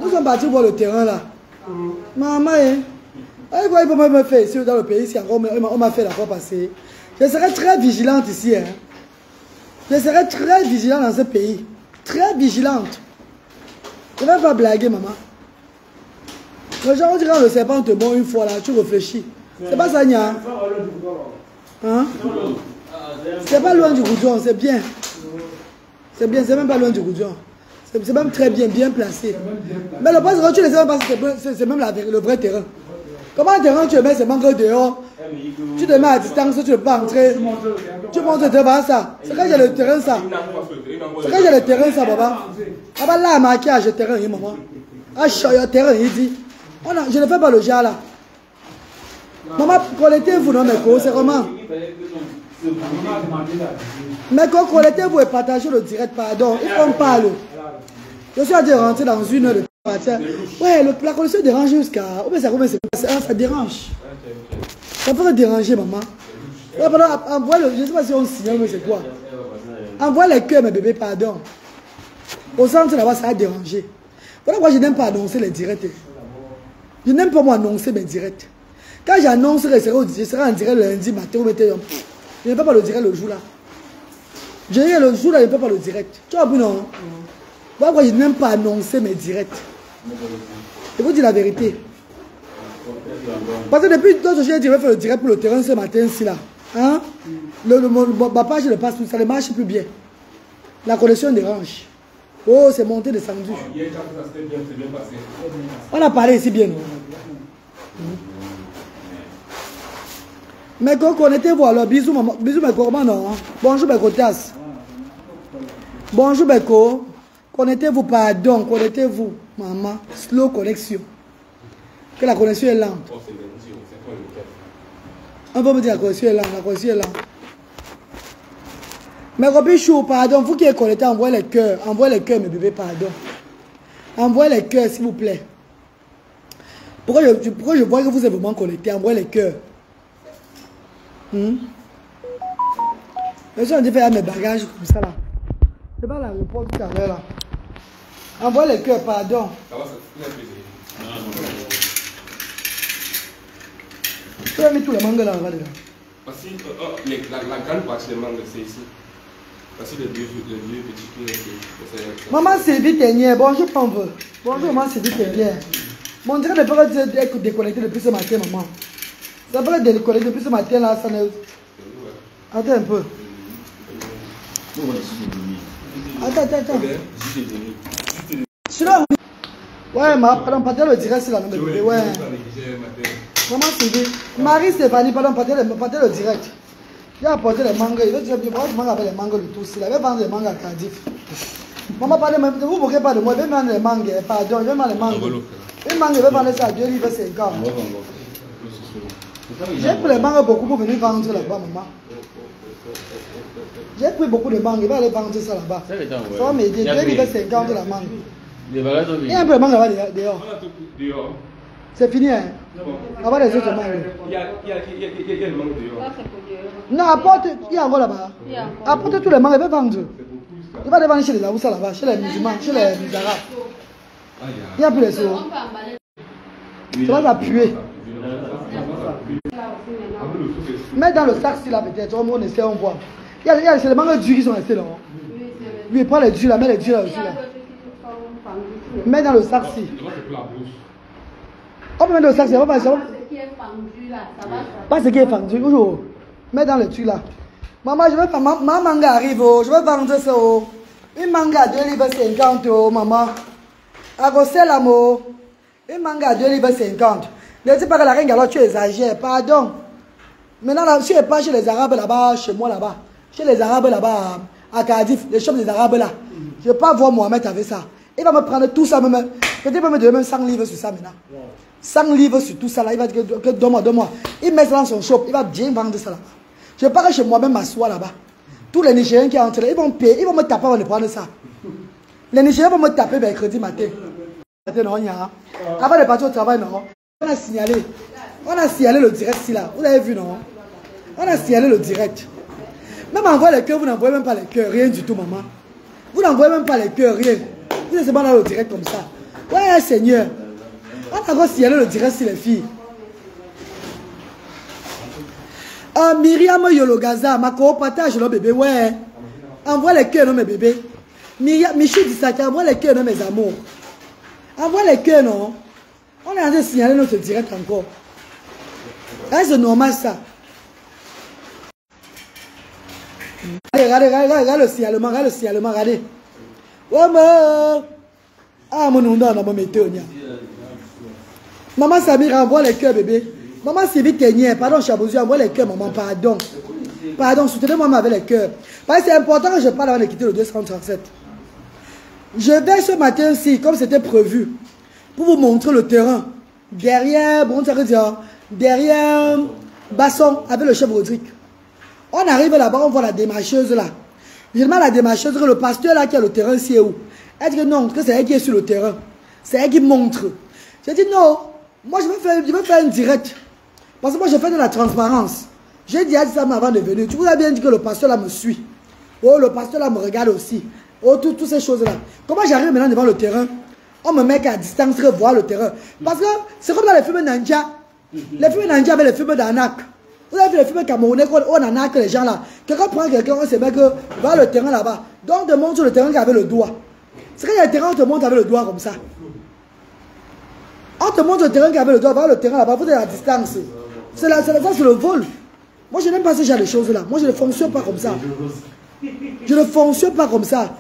Nous sommes partis voir le terrain là. Maman, quoi il peut me faire ici dans le pays, ici encore, on m'a fait la fois passée. Je serai très vigilante ici. Hein. Je serai très vigilante dans ce pays. Très vigilante. Je ne vais pas blaguer, maman. Les gens, on dirait le serpent te mord une fois là, tu réfléchis. C'est pas ça, Nia. Hein? C'est pas loin du goudron, c'est bien. C'est bien, c'est même pas loin du goudron. C'est même très bien, bien placé. Mais le problème, c'est que tu ne sais même pas si c'est même le vrai terrain. Comment un terrain tu le mets, c'est manque dehors. Tu te mets à distance, tu ne peux pas entrer. Tu montes devant ça. C'est quand j'ai le terrain, ça. C'est quand j'ai le terrain, ça, papa. Papa, là, maquillage, le terrain, maman. Ah, le terrain, il dit. Je ne fais pas le genre là. Maman, collectez-vous, non, mais c'est comment? Mais quand collectez-vous et partagez le direct, pardon, il faut qu'on parle. Je suis en train de rentrer dans une heure de partir. Ouais, la connexion dérange jusqu'à. Ça dérange. Ça peut déranger, maman. Envoie le. Je ne sais pas si on signale, mais c'est quoi? Envoie les cœurs, mes bébés, pardon. Au centre là-bas, ça a dérangé. Voilà pourquoi je n'aime pas annoncer les directs. Je n'aime pas moi annoncer mes directs. Quand j'annonce que je serai en direct lundi matin ou matin, je ne peux pas le direct le jour là. Je dis le jour là, je ne peux pas le direct. Tu vois, non? Voilà pourquoi je n'aime pas annoncer mes directs. Je vous dis la vérité. Parce que depuis d'autres jours, je vais faire le direct pour le terrain ce matin ici là. Hein? Ma page ne passe tout, ça ne marche plus bien. La connexion dérange. Oh, c'est monté, descendu. On a parlé ici bien. Mais connectez-vous alors. Bisous, maman. Bisous, Beko. Comment non? Bonjour, Beko Tas. Bonjour, Beko. Connectez-vous, pardon. Connectez-vous, maman. Slow connexion. Que la connexion est lente. On va me dire la connexion est lente. La connexion est lente. Mais Robichou, pardon. Vous qui êtes connectés, envoyez les cœurs. Envoyez les cœurs, mes bébés, pardon. Envoyez les cœurs, s'il vous plaît. Pourquoi je vois que vous êtes vraiment connectés? Envoyez les cœurs. Je suis en train de faire mes bagages comme ça là. C'est pas l'aéroport tout à l'heure là. Envoie les cœurs, pardon. Tu as mis tous les mangas là-bas dedans. Parce que la grande partie des mangas c'est ici. Parce que les deux petits pieds. Maman Sylvie Ténière, bonjour Pambe. Bonjour maman Sylvie Ténière. Mon direct ne peut pas être déconnecté depuis ce matin, maman. Ça peut être déconnecté depuis ce matin là, ça ne. Attends un peu. Attends. Sinon, ouais, pardon, partez le direct, c'est là, non, bébé, ouais. Maman Sylvie, Marie-Stéphanie, pardon, partez le direct. Il a apporté les mangas, il veut dire, je mange avec les mangas de tous, il avait vendu les mangas à Cardiff. Maman, parlez, ne vous moquez pas de moi, je vais vendre les mangas, pardon, je vais vendre les mangas. Les mangas, je vais vendre ça à 2 livres 50. J'ai pris les mangas beaucoup pour venir vendre là-bas, maman. J'ai pris beaucoup de mangues, il va aller vendre ça là-bas. Ça va m'aider, 2 livres 50 la mangue. Il y a un peu de mangue là-bas dehors. C'est fini, hein? Là-bas les autres mangues. Il y a le mangue dehors. Non, apporte, il y a encore là-bas. Apporte tous les mangues, il va vendre. Il va les vendre chez les Aoussa là-bas, chez les musulmans, chez les Arabes. Il n'y a plus les sauts. Ça va puer. Mets dans le sac, là peut-être, on essaie, on voit. Il y a les mangues durs qui sont restés là. Oui, prends les durs là, mets les durs là aussi là. Mets dans le sac ci. On peut mettre dans le sac, c'est pas ça. Pas ce qui est fendu, toujours. Mets dans le truc là. Maman, je vais faire. Ma manga arrive, je vais vendre ça. Une manga à 2 livres 50, maman. À Gossel, l'amour. Une manga à 2 livres 50. Ne dis pas que la reine alors tu exagères, pardon. Maintenant, là, je ne suis pas chez les Arabes là-bas, chez moi là-bas. Chez les Arabes là-bas, à Cardiff, les shops des Arabes là. Je ne vais pas voir Mohamed avec ça. Il va me prendre tout ça, même. Peut-être qu'il va me donner même 100 livres sur ça maintenant. 100 livres sur tout ça là. Il va dire que donne-moi. Il met ça dans son shop, il va bien vendre ça là. Je ne vais pas chez moi même m'asseoir là-bas. Tous les Nigériens qui entrent là, ils vont payer, ils vont me taper avant de prendre ça. Les Nigériens vont me taper mercredi matin. Non, avant de partir au travail, non. On a signalé le direct ici là. Vous avez vu, non? On a signalé le direct. Même envoyer les cœurs, vous n'envoyez même pas les cœurs, rien du tout, maman. Vous n'envoyez même pas les cœurs, rien. Vous êtes seulement dans le direct comme ça. Ouais, Seigneur. On a encore signalé le direct sur les filles. Myriam Yologaza, ma partage le bébé, ouais. Envoie les cœurs, non, mes bébés. Michou Dissaka, envoie les cœurs, non, mes amours. Envoie les cœurs, non. On est en train de signaler notre direct encore. C'est normal, ça. Regarde le signalement, regardez. Oh, mais... Ah, mon nom, on a mon météo. Maman Samira, envoie les cœurs, bébé. Maman Sylvie Ténier, pardon, Chabouzou, envoie les cœurs, maman, pardon. Pardon, soutenez-moi avec les cœurs. Parce que c'est important que je parle avant de quitter le 237. Je vais ce matin-ci, comme c'était prévu, pour vous montrer le terrain. Derrière, bon, ça veut dire, derrière Basson, avec le chef Rodrigue. On arrive là-bas, on voit la démarcheuse là. Je demande à la démarcheuse que le pasteur là qui a le terrain, c'est où? Elle dit que non, que c'est elle qui est sur le terrain. C'est elle qui montre. J'ai dit non, moi je veux faire une direct. Parce que moi je fais de la transparence. J'ai dit à ça avant de venir. Tu vous as bien dit que le pasteur là me suit. Oh, le pasteur là me regarde aussi. Oh, toutes ces choses là. Comment j'arrive maintenant devant le terrain? On me met qu'à distance pour voir le terrain. Parce que c'est comme dans les films Ninja. Les films Ninja avec les films d'arnaque. Vous avez vu les films camerounais où on arnaque les gens là. Quelqu'un prend quelqu'un, on se met que voir le terrain là-bas. Donc on te montre sur le terrain avec le doigt. C'est quand il y a le terrain, on te montre avec le doigt comme ça. On te montre le terrain avec le doigt, voir le terrain là-bas, vous êtes à distance. C'est le vol. Moi je n'aime pas ce genre de choses là. Moi je ne fonctionne pas comme ça. Je ne fonctionne pas comme ça.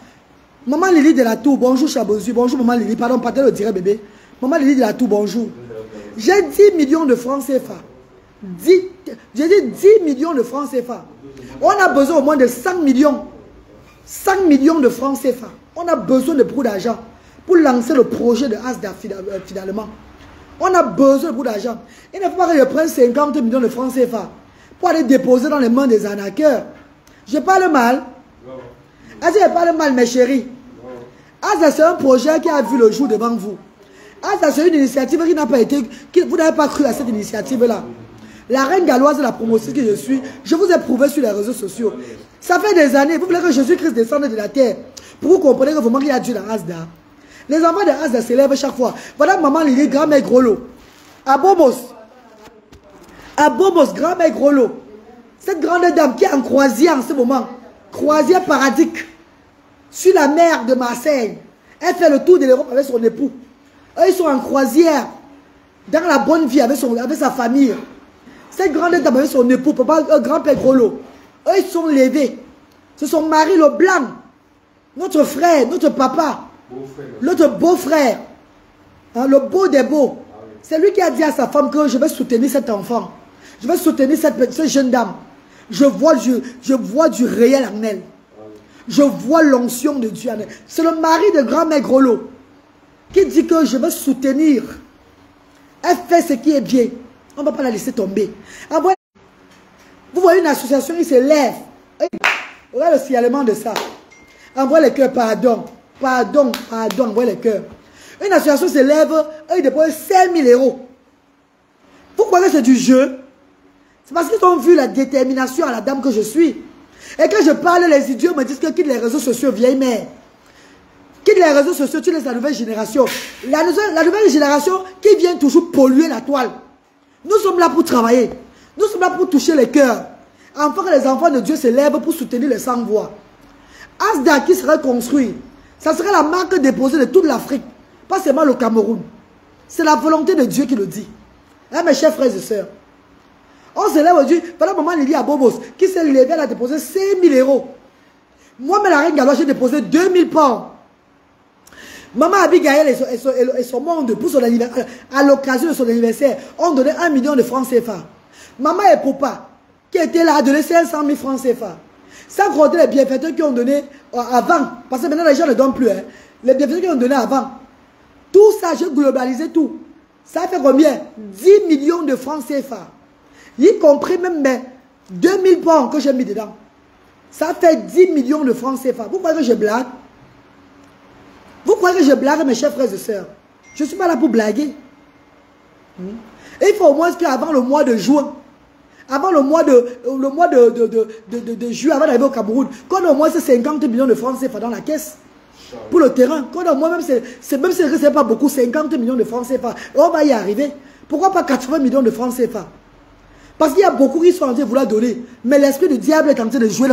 Maman Lily de la Tour, bonjour Chabozu, bonjour maman Lily, pardon, partez le direct bébé. Maman Lily de la Tour, bonjour. J'ai 10 millions de francs CFA. J'ai dit 10 millions de francs CFA. On a besoin au moins de 5 millions. 5 millions de francs CFA. On a besoin de beaucoup d'argent pour lancer le projet de Asda finalement. On a besoin de beaucoup d'argent. Il ne faut pas que je prenne 50 millions de francs CFA pour aller déposer dans les mains des arnaqueurs. Je parle mal. Est-ce que je parle mal, mes chéris? Asda, c'est un projet qui a vu le jour devant vous. Asda, c'est une initiative qui n'a pas été... vous n'avez pas cru à cette initiative-là. La reine galloise, la promotrice que je suis, je vous ai prouvé sur les réseaux sociaux. Ça fait des années, vous voulez que Jésus-Christ descende de la terre pour vous comprendre que vraiment il y a Dieu dans Asda. Les enfants de Asda s'élèvent chaque fois. Voilà maman Lily, grand-mère Grolo. À Bobos, grand-mère Grolo. Cette grande dame qui est en croisière en ce moment, croisière paradique, sur la mer de Marseille. Elle fait le tour de l'Europe avec son époux. Eux, ils sont en croisière, dans la bonne vie avec sa famille. Cette grande dame avec son époux, papa, grand-père Grolo. Eux, ils sont levés. C'est son mari, le blanc. Notre frère, notre papa. Notre beau-frère. Hein, le beau des beaux. C'est lui qui a dit à sa femme que je vais soutenir cet enfant. Je vais soutenir cette jeune dame. Je vois du réel en elle. Je vois l'onction de Dieu en elle. C'est le mari de grand-mère Grolo qui dit que je vais soutenir. Elle fait ce qui est bien. On ne va pas la laisser tomber. Vous voyez une association qui se lève. Regardez le signalement de ça. Envoie les cœurs, pardon. Pardon, envoie les cœurs. Une association se lève, ils déposent 5 000 €. Vous croyez que c'est du jeu? C'est parce qu'ils ont vu la détermination à la dame que je suis. Et quand je parle, les idiots me disent que quitte les réseaux sociaux, vieille mère. Quitte les réseaux sociaux, tu laisses la nouvelle génération. La nouvelle génération qui vient toujours polluer la toile. Nous sommes là pour travailler. Nous sommes là pour toucher les cœurs. Enfin que les enfants de Dieu se lèvent pour soutenir les sans-voix. Asda qui serait construit, ça serait la marque déposée de toute l'Afrique. Pas seulement le Cameroun. C'est la volonté de Dieu qui le dit. Hein, mes chers frères et sœurs. On se lève aujourd'hui. Voilà maman Lily à Bobos qui s'est levée, elle a déposé 5 000 €. Moi, mais la reine Galloise, j'ai déposé 2 000 pounds. Maman Abigail et son monde, pour son anniversaire, à l'occasion de son anniversaire, ont donné 1 million de francs CFA. Maman et papa, qui étaient là, a donné 500 000 francs CFA. Sans compter les bienfaiteurs qui ont donné avant. Parce que maintenant, les gens ne donnent plus. Hein. Les bienfaiteurs qui ont donné avant. Tout ça, j'ai globalisé tout. Ça fait combien? 10 millions de francs CFA. Y compris même mes 2000 pounds que j'ai mis dedans. Ça fait 10 millions de francs CFA. Vous croyez que je blague? Vous croyez que je blague, mes chers frères et sœurs? Je ne suis pas là pour blaguer. Et il faut au moins qu'avant le mois de juin, avant le mois de juin, avant d'arriver au Cameroun, qu'on ait au moins ces 50 millions de francs CFA dans la caisse. Pour le terrain. Moi-même, même si ce n'est pas beaucoup, 50 millions de francs CFA. On va y arriver. Pourquoi pas 80 millions de francs CFA? Parce qu'il y a beaucoup qui sont en train de vouloir donner. Mais l'esprit du diable est en train de jouer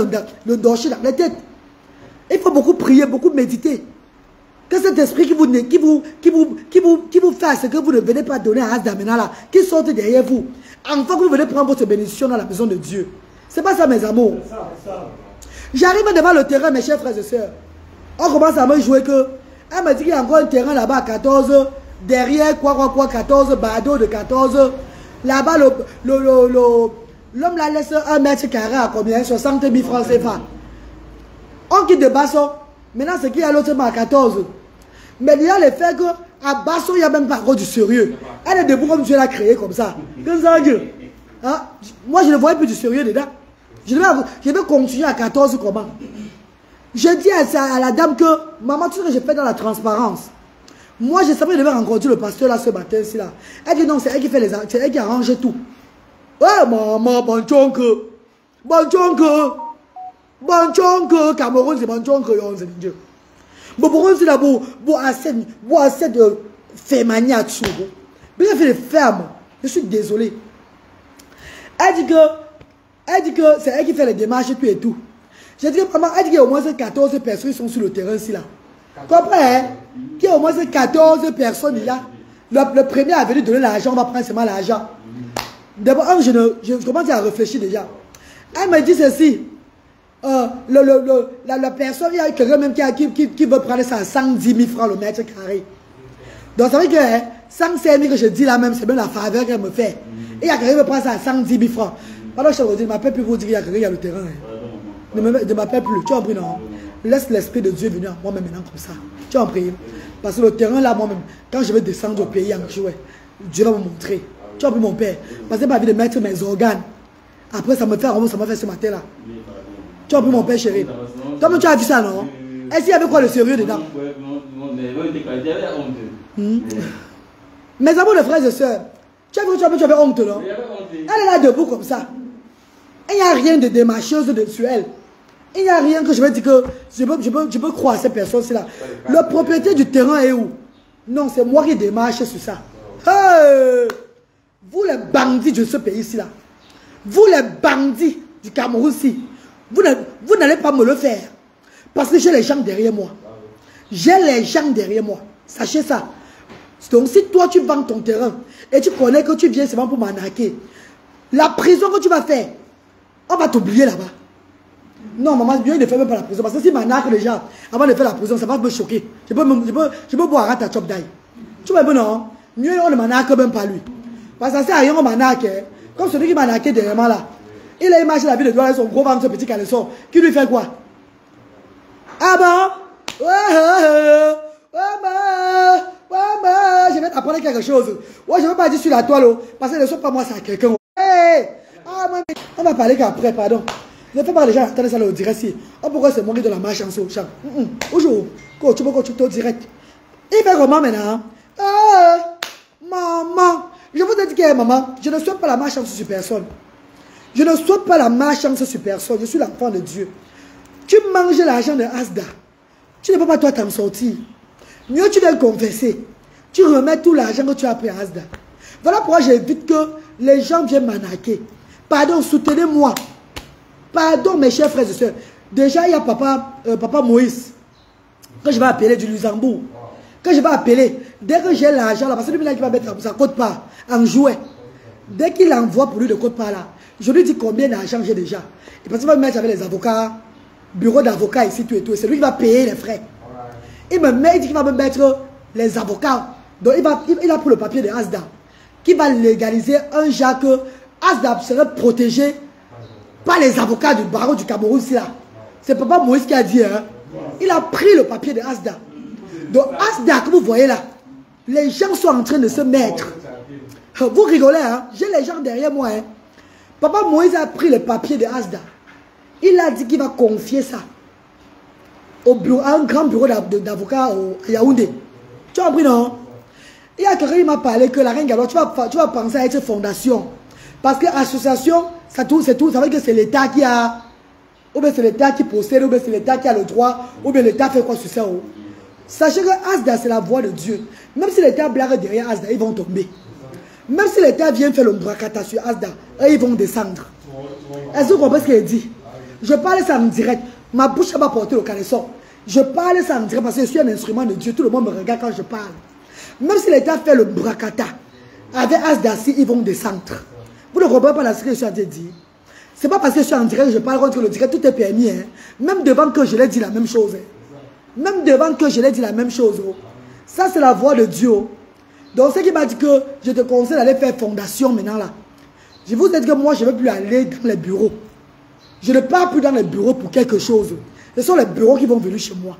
le dorcher dans la tête. Il faut beaucoup prier, beaucoup méditer. Que cet esprit qui vous fait à ce que vous ne venez pas donner à Asda maintenant là, qui sorte derrière vous. Enfin que vous venez prendre votre bénédiction dans la maison de Dieu. C'est pas ça mes amours. J'arrive devant le terrain mes chers frères et sœurs. On commence à me jouer que. Elle m'a dit qu'il y a encore un terrain là-bas à 14. Derrière quoi 14, Bado de 14. Là-bas l'homme la laisse 1 mètre carré à combien? 60 000 francs CFA. On quitte de Basso. Maintenant c'est qui a l'autre à 14. Mais il y a le fait qu'à Basso il n'y a même pas encore du sérieux. Elle est debout comme Dieu l'a créé comme ça. Hein? Moi je ne voyais plus du sérieux dedans. Je vais continuer à 14 comment? Je dis à la dame que, maman, tu sais que je fais dans la transparence. Moi, je savais que je devais rencontrer le pasteur là ce matin-ci là. Elle dit non, c'est elle qui fait c'est elle qui arrange tout. Ouais, maman, bon tchonque. Cameroun, c'est bon tchonque, c'est Dieu. Bon, pourquoi c'est là, bon, assez de fémania dessus. Bien fait les fermes. Je suis désolé. Elle dit que c'est elle qui fait les démarches et tout. J'ai dit que maman, elle dit qu'il y a au moins 14 personnes qui sont sur le terrain ici là. Comprends, hein? Qu'il y a au moins 14 personnes là. Le premier à venir donner l'argent, on va prendre seulement l'argent. D'abord, je commence à réfléchir déjà. Elle me dit ceci. La personne, il y a quelqu'un même qui veut prendre ça à 110 000 francs le mètre carré. Donc ça veut dire que 105 000 que je dis là même, c'est même la faveur qu'elle me fait. Et il y a quelqu'un qui veut prendre ça à 110 000 francs. Alors je te dis, je ne m'appelle plus pour dire qu'il y a quelqu'un qui a le terrain. Hein. Ne m'appelle plus. Tu as compris, non? Laisse l'esprit de Dieu venir à moi-même maintenant comme ça. Tu as compris? Parce que le terrain là, moi-même, quand je vais descendre au pays en jouet, Dieu va me montrer. Tu as compris, mon père? Parce que j'ai pas envie de mettre mes organes. Après, ça me fait ce matin là. Tu as compris, mon père chéri? Toi, tu as vu ça, non? Est-ce qu'il y avait quoi de sérieux dedans? Mes amours de frères et sœurs, tu avais honte, non? Elle est là debout comme ça. Il n'y a rien de démarcheuse sur elle. Il n'y a rien que je vais dire que je peux croire à ces personnes-là. Le propriétaire du terrain est où? Non, c'est moi qui démarche sur ça. Hey! Vous les bandits de ce pays-ci là, vous les bandits du Cameroun-ci, vous n'allez pas me le faire. Parce que j'ai les gens derrière moi. J'ai les gens derrière moi. Sachez ça. Donc si toi tu vends ton terrain et tu connais que tu viens seulement pour m'arnaquer, la prison que tu vas faire, on va t'oublier là-bas. Non, maman, Dieu ne fait même pas la prison. Parce que si m'arnaque les gens, avant de faire la prison, ça va me choquer. Je peux boire à ta chop d'ail. Tu vois, non? Mieux, on ne m'arnaque même pas lui. Parce que ça sert à rien, on m'arnaque. Comme celui qui m'a arnaqué derrière là. Il a imaginé la vie de Dieu avec son gros ventre, ce petit caleçon. Qui lui fait quoi? Ah bon? Ouais, je vais t'apprendre quelque chose. Ouais, je ne vais pas dire sur la toile. Parce que ne sont pas moi, c'est à quelqu'un. On va parler qu'après, pardon. Ne fais pas les gens attendre ça au direct. Oh, pourquoi c'est moi qui donne la malchance au champ? Bonjour. Tu peux continuer au direct. Il fait comment maintenant? Maman. Je vous ai dit que maman, je ne souhaite pas la malchance sur personne. Je ne souhaite pas la malchance sur personne. Je suis l'enfant de Dieu. Tu manges l'argent de Asda. Tu ne peux pas toi t'en sortir. Mieux tu viens confesser. Tu remets tout l'argent que tu as pris à Asda. Voilà pourquoi j'évite que les gens viennent m'arnaquer. Pardon, soutenez-moi. Pardon, mes chers frères et sœurs. Déjà, il y a papa Moïse, que je vais appeler du Luxembourg. Que je vais appeler. Dès que j'ai l'argent là, parce que lui-là qui va mettre sa quote-part en jouet. Dès qu'il envoie pour lui de quote-part là, je lui dis combien d'argent j'ai déjà. Et parce qu'il va me mettre avec les avocats, bureau d'avocats ici, tout et tout. C'est lui qui va payer les frais. Il dit qu'il va me mettre les avocats. Donc il a pris le papier de Asda, qui va légaliser un genre que Asda serait protégé par les avocats du barreau du Cameroun. C'est papa Moïse qui a dit. Hein? Il a pris le papier de Asda. Donc Asda, que vous voyez là, les gens sont en train de se mettre. Vous rigolez, hein? J'ai les gens derrière moi. Hein? Papa Moïse a pris le papier de Asda. Il a dit qu'il va confier ça à un grand bureau d'avocats à Yaoundé. Tu as compris, non? Il y a quelqu'un qui m'a parlé que la reine Gallo, tu vas penser à être fondation. Parce que association, c'est tout. Ça veut dire que c'est l'État qui a... Ou bien c'est l'État qui possède, ou bien c'est l'État qui a le droit, ou bien l'État fait quoi sur ça. Sachez que Asda, c'est la voix de Dieu. Même si les terres blaguent derrière Asda, ils vont tomber. Même si les terres viennent faire le bracata sur Asda, eux, ils vont descendre. Est-ce que vous comprenez ce qu'il dit? Je parle ça en direct. Ma bouche va porter le caleçon. Je parle ça en direct parce que je suis un instrument de Dieu. Tout le monde me regarde quand je parle. Même si les terres font le bracata, avec Asda, ils vont descendre. Vous ne comprenez pas ce que je suis en train de dire. Ce n'est pas parce que je suis en direct que je parle contre le direct. Tout est permis. Hein. Même devant que je l'ai dit la même chose. Hein. Même devant que je l'ai dit la même chose. Oh. Ça, c'est la voix de Dieu. Donc, ce qui m'a dit que je te conseille d'aller faire fondation maintenant là. Je vous ai dit que moi, je ne veux plus aller dans les bureaux. Je ne pars plus dans les bureaux pour quelque chose. Ce sont les bureaux qui vont venir chez moi.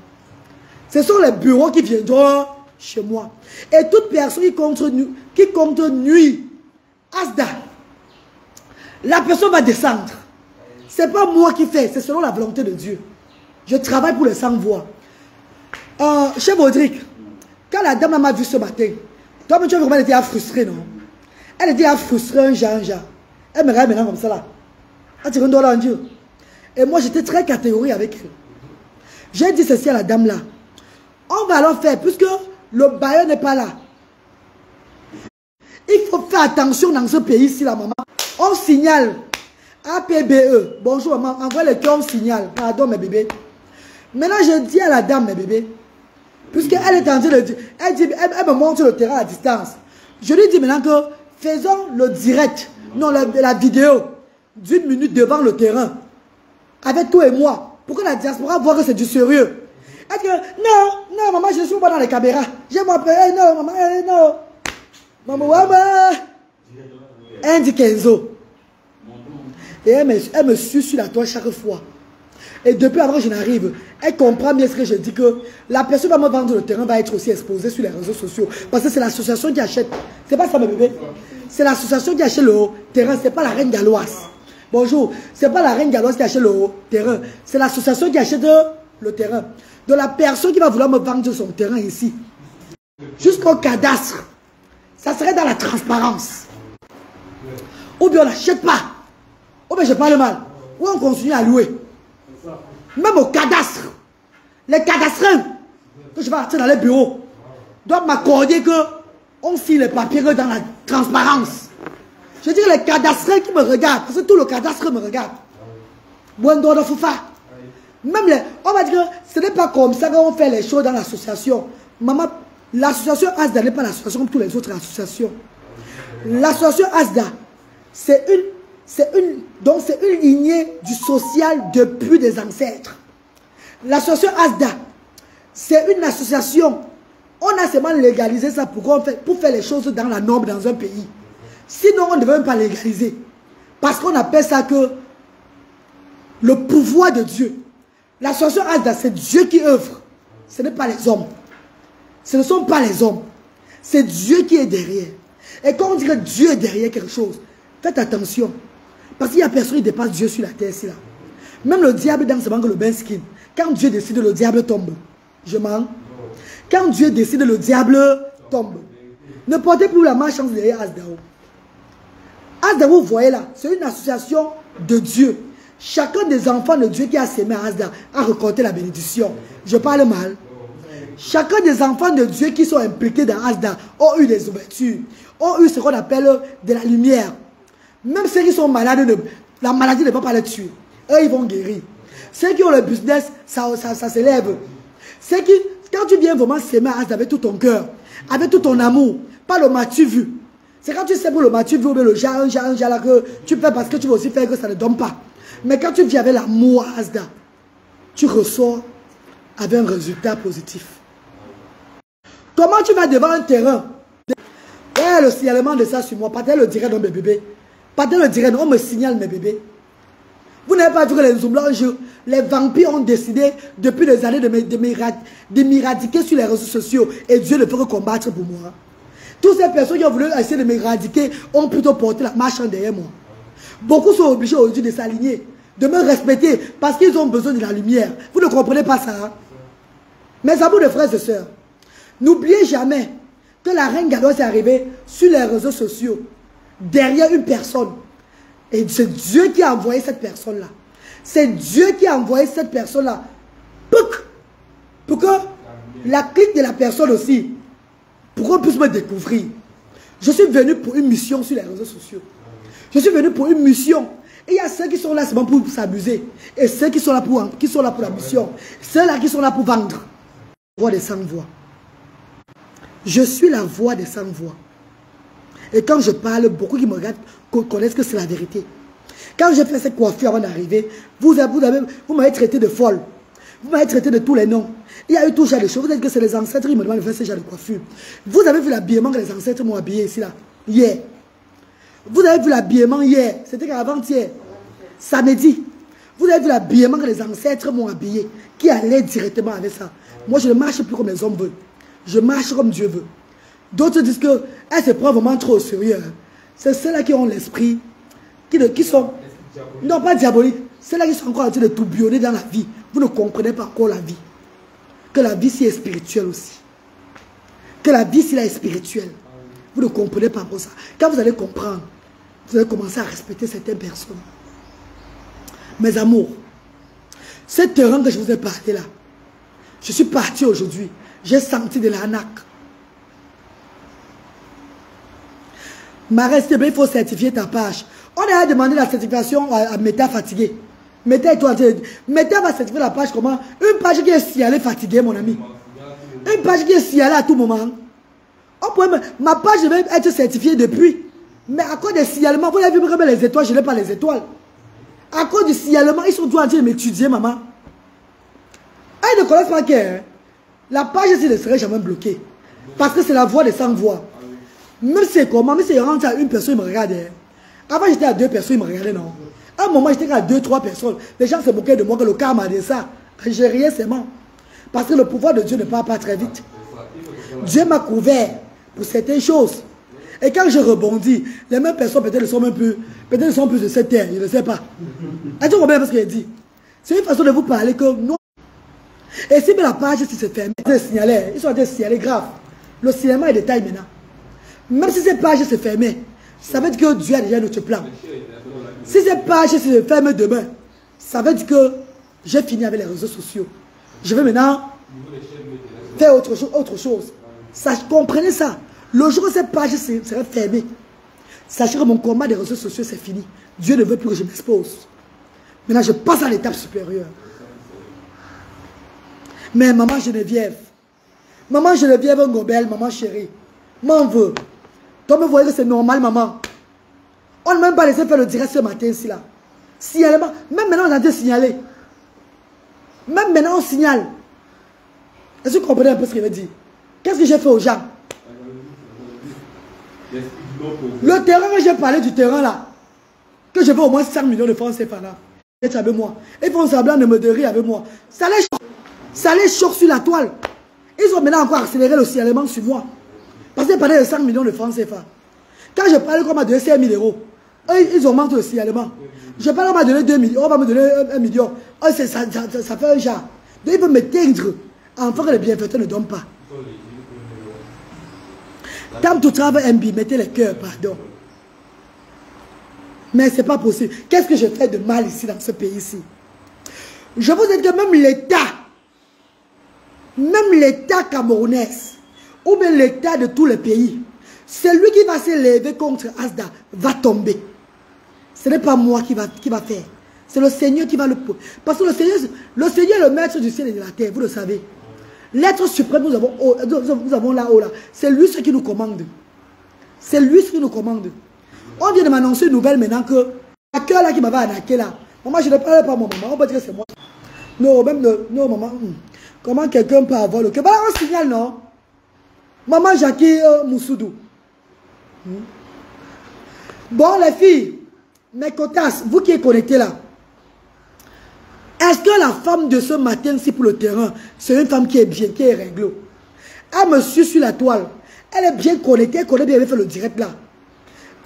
Ce sont les bureaux qui viendront chez moi. Et toute personne qui compte nuit, Asda, la personne va descendre. Ce n'est pas moi qui fais, c'est selon la volonté de Dieu. Je travaille pour les sans-voix. Chef Audric, quand la dame m'a vu ce matin, toi, tu vois comment elle était frustrée, non? Elle était frustrée, un genre. Elle me regarde maintenant comme ça là. Elle tire un dollar en Dieu. Et moi, j'étais très catégorique avec elle. J'ai dit ceci à la dame là. On va alors faire, puisque le bailleur n'est pas là. Il faut faire attention dans ce pays-ci, la maman. On signale. APBE. Bonjour, maman. Envoie le cœur, on signale. Pardon, mes bébés. Maintenant, je dis à la dame, mes bébés, puisqu'elle est en train de dire, elle me montre le terrain à distance. Je lui dis maintenant que faisons le direct, non, la vidéo d'1 minute devant le terrain. Avec toi et moi. Pour que la diaspora voit que c'est du sérieux. Elle dit que, non, maman, je ne suis pas dans les caméras. Je m'appelle, non, maman, non. Maman, elle dit Kenzo. Et elle me suit sur la toile chaque fois. Et depuis avant que je n'arrive, elle comprend bien ce que je dis, que la personne qui va me vendre le terrain va être aussi exposée sur les réseaux sociaux. Parce que c'est l'association qui achète. C'est pas ça, mes bébés. C'est l'association qui achète le terrain, c'est pas la reine galloise. Bonjour, c'est pas la reine galloise qui achète le terrain. C'est l'association qui achète le terrain. De la personne qui va vouloir me vendre son terrain ici, jusqu'au cadastre, ça serait dans la transparence. Ou bien on n'achète pas. Ou bien je parle mal. Ou on continue à louer. Même au cadastre. Les cadastrins que je vais acheter dans les bureaux doivent m'accorder qu'on signe les papiers dans la transparence. Je dis les cadastrins qui me regardent, parce que tout le cadastre me regarde. Buendo de Foufa. Même on va dire que ce n'est pas comme ça qu'on fait les choses dans l'association. Maman, l'association Asda n'est pas l'association comme toutes les autres associations. L'association Asda, c'est une lignée du social depuis des ancêtres. L'association Asda, c'est une association. On a seulement légalisé ça pour faire les choses dans la norme dans un pays. Sinon, on ne devait même pas légaliser. Parce qu'on appelle ça que le pouvoir de Dieu. L'association Asda, c'est Dieu qui œuvre. Ce n'est pas les hommes. Ce ne sont pas les hommes. C'est Dieu qui est derrière. Et quand on dit que Dieu est derrière quelque chose, faites attention. Parce qu'il n'y a personne qui dépasse Dieu sur la terre ici là. Même le diable dans ce manque le bain skin. Quand Dieu décide, le diable tombe. Je mens. Quand Dieu décide, le diable tombe. Ne portez plus la malchance derrière Asdao. Asda, vous voyez là, c'est une association de Dieu. Chacun des enfants de Dieu qui a sémé à Asda a récolté la bénédiction. Je parle mal. Chacun des enfants de Dieu qui sont impliqués dans Asda ont eu des ouvertures, ont eu ce qu'on appelle de la lumière. Même ceux qui sont malades, la maladie ne va pas les tuer. Eux, ils vont guérir. Ceux qui ont le business, ça s'élève. Ceux qui, quand tu viens vraiment s'aimer avec tout ton cœur, avec tout ton amour, pas le m'as-tu vu. C'est quand tu sais pour le m'as-tu vu ou le genre là que tu fais parce que tu veux aussi faire que ça ne donne pas. Mais quand tu viens avec l'amour à Asda, tu ressors avec un résultat positif. Comment tu vas devant un terrain? Ouais, le signalement de ça sur moi, pas le dirait dans mes bébés. Pas le dirait, on me signale mes bébés. Vous n'avez pas vu que les Zoumblanges, les vampires ont décidé depuis des années de m'éradiquer sur les réseaux sociaux. Et Dieu ne peut que combattre pour moi. Toutes ces personnes qui ont voulu essayer de m'éradiquer ont plutôt porté la marche en derrière moi. Beaucoup sont obligés aujourd'hui de s'aligner, de me respecter parce qu'ils ont besoin de la lumière. Vous ne comprenez pas ça, hein? Mes amours de frères et sœurs, n'oubliez jamais que la reine galloise est arrivée sur les réseaux sociaux derrière une personne. Et c'est Dieu qui a envoyé cette personne-là. C'est Dieu qui a envoyé cette personne-là. Pour que La clique de la personne aussi. Pour qu'on puisse me découvrir. Je suis venu pour une mission sur les réseaux sociaux. Je suis venu pour une mission. Et il y a ceux qui sont là seulement pour s'amuser. Et ceux qui sont là pour la mission. Ceux-là qui sont là pour vendre. La voix des sans voix. Je suis la voix des sans voix. Et quand je parle, beaucoup qui me regardent connaissent que c'est la vérité. Quand j'ai fait cette coiffure avant d'arriver, vous m'avez traité de folle. Vous m'avez traité de tous les noms. Il y a eu tout genre de choses. Vous dites que c'est les ancêtres qui me demandent de faire ce genre de coiffure. Vous avez vu l'habillement que les ancêtres m'ont habillé ici, là, hier. Vous avez vu l'habillement hier. C'était avant-hier. Samedi. Vous avez vu l'habillement que les ancêtres m'ont habillé. Qui allait directement avec ça. Moi, je ne marche plus comme les hommes veulent. Je marche comme Dieu veut. D'autres disent qu'elles se prennent vraiment trop au sérieux. C'est ceux-là qui ont l'esprit. Qui sont... Non, pas diabolique. Ceux-là qui sont encore en train de tourbillonner dans la vie. Vous ne comprenez pas encore la vie. Que la vie, c'est spirituelle aussi. Que la vie, c'est la spirituelle. Vous ne comprenez pas pour ça. Quand vous allez comprendre, vous allez commencer à respecter certaines personnes. Mes amours, ce terrain que je vous ai parlé là, je suis parti aujourd'hui. J'ai senti de l'arnaque. Marès, il faut certifier ta page. On a demandé la certification à Meta fatigué. Meta va certifier la page comment? Une page qui est signalée fatiguée, mon ami. Une page qui est signalée à tout moment. Ma page devait être certifiée depuis. Mais à cause des signalements, vous avez vu comme les étoiles, je n'ai pas les étoiles. À cause du signalement, ils sont tous en train de m'étudier, maman. Ils ne connaissent pas que la page ici ne serait jamais bloquée. Parce que c'est la voix des sans voix. Même si c'est comment, même si je rentre à une personne, il me regarde. Avant, j'étais à 2 personnes, ils me regardaient, non. À un moment, j'étais à 2, 3 personnes. Les gens se moquaient de moi, que le karma a dit ça. J'ai rien seulement. Parce que le pouvoir de Dieu ne part pas très vite. Dieu m'a couvert pour certaines choses. Et quand je rebondis, les mêmes personnes peut-être ne sont même plus, peut-être ne sont plus de cette terre, je ne sais pas. Est-ce que vous comprenez ce qu'il dit? C'est une façon de vous parler que non. Et si la page si c'est fermé, ils sont en train de signaler grave. Le signalement est détail maintenant. Même si cette page se fermée, ça veut dire que Dieu a déjà notre plan. Si cette page se ferme demain, ça veut dire que j'ai fini avec les réseaux sociaux. Je vais maintenant faire autre chose. Comprenez ça. Le jour où cette page serait fermée, sachez que mon combat des réseaux sociaux c'est fini. Dieu ne veut plus que je m'expose. Maintenant je passe à l'étape supérieure. Mais maman Geneviève, Ngobel, maman chérie, m'en veux. Toi, me voyez que c'est normal, maman. On n'a même pas laissé faire le direct ce matin ici, là. Signalement. Même maintenant, on a été signalé. Même maintenant, on signale. Est-ce que vous comprenez un peu ce qu'il veut dire? Qu'est-ce que j'ai fait aux gens? Le terrain, j'ai parlé du terrain, là. Que je veux au moins 5 millions de francs CFA, là. Ils avec moi. Ils font semblant de me rire avec moi. Ça les choque sur la toile. Ils ont maintenant encore accéléré le signalement sur moi. Parce qu'ils parlaient de 5 millions de francs CFA. Quand je parlais qu'on m'a donné 5 000 euros, eux, ils augmentent le signalement. Je parle qu'on m'a donné 2 millions, on va me donner 1 million. Ça fait un genre. Donc ils veulent me teindre. Enfin que les bienfaiteurs ne donnent pas. Time to travel MB, mettez les cœurs, pardon. Mais ce n'est pas possible. Qu'est-ce que je fais de mal ici, dans ce pays-ci? Je vous ai dit que même l'État camerounais, ou bien l'État de tous les pays, celui qui va s'élever contre Asda va tomber. Ce n'est pas moi qui va faire. C'est le Seigneur qui va le... Parce que le Seigneur est le maître du ciel et de la terre, vous le savez. L'être suprême, nous avons là-haut, là. C'est lui ce qui nous commande. C'est lui ce qui nous commande. On vient de m'annoncer une nouvelle maintenant que la cœur là qui m'avait arnaqué là. Maman, je ne parle pas à mon maman. On peut dire que c'est moi. Non, même non, maman. Comment quelqu'un peut avoir le cœur? Bah, on signale, non? Maman Jackie Moussoudou. Bon, les filles, mes cotasses, vous qui êtes connectés là, est-ce que la femme de ce matin-ci pour le terrain, c'est une femme qui est bien, qui est réglo? Elle me suit sur la toile. Elle est bien connectée, elle connaît bien, elle fait le direct là.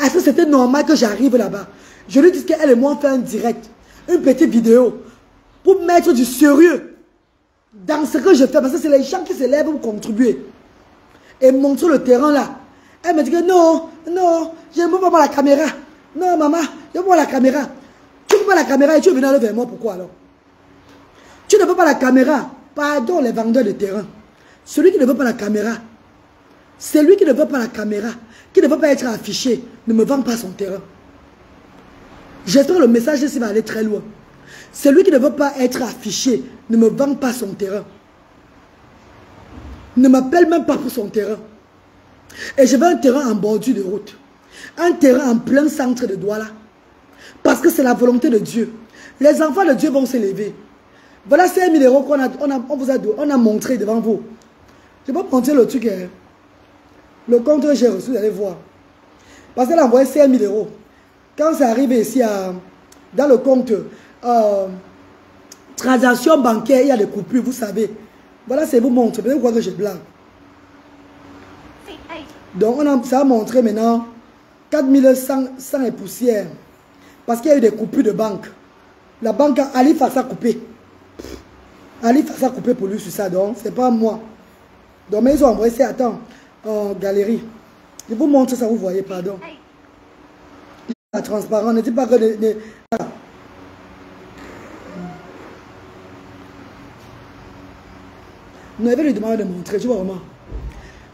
Est-ce que c'était normal que j'arrive là-bas? Je lui dis qu'elle et moi on fait un direct, une petite vidéo, pour mettre du sérieux dans ce que je fais, parce que c'est les gens qui se lèvent pour contribuer. Et montrer le terrain là. Elle me dit que non, je ne veux pas voir la caméra. Non, maman, je veux voir la caméra. Tu ne veux pas la caméra et tu es venu vers moi, pourquoi alors? Tu ne veux pas la caméra. Pardon les vendeurs de terrain. Celui qui ne veut pas la caméra, celui qui ne veut pas la caméra, qui ne veut pas être affiché, ne me vend pas son terrain. J'espère que le message ici va aller très loin. Celui qui ne veut pas être affiché, ne me vend pas son terrain. Ne m'appelle même pas pour son terrain. Et je veux un terrain en bordure de route. Un terrain en plein centre de Douala. Parce que c'est la volonté de Dieu. Les enfants de Dieu vont s'élever. Voilà 5 000 euros qu'on a montré devant vous. Je vais montrer le truc. Le compte que j'ai reçu, vous allez voir. Parce qu'elle a envoyé 5 000 euros. Quand c'est arrivé ici dans le compte transaction bancaire, il y a des coupures, vous savez. Voilà, c'est vous montre. Peut-être quoi que je blague. Donc, ça a montré maintenant 4100 et poussières. Parce qu'il y a eu des coupures de banque. La banque Ali Fassa coupé. Ali Fassa coupé pour lui sur ça. Donc, c'est pas moi. Donc, mais ils ont envoyé ça. Attends, en galerie. Je vous montre ça, vous voyez, pardon. La transparence, ne dit pas que... Non, je vais lui demander de montrer, tu vois vraiment.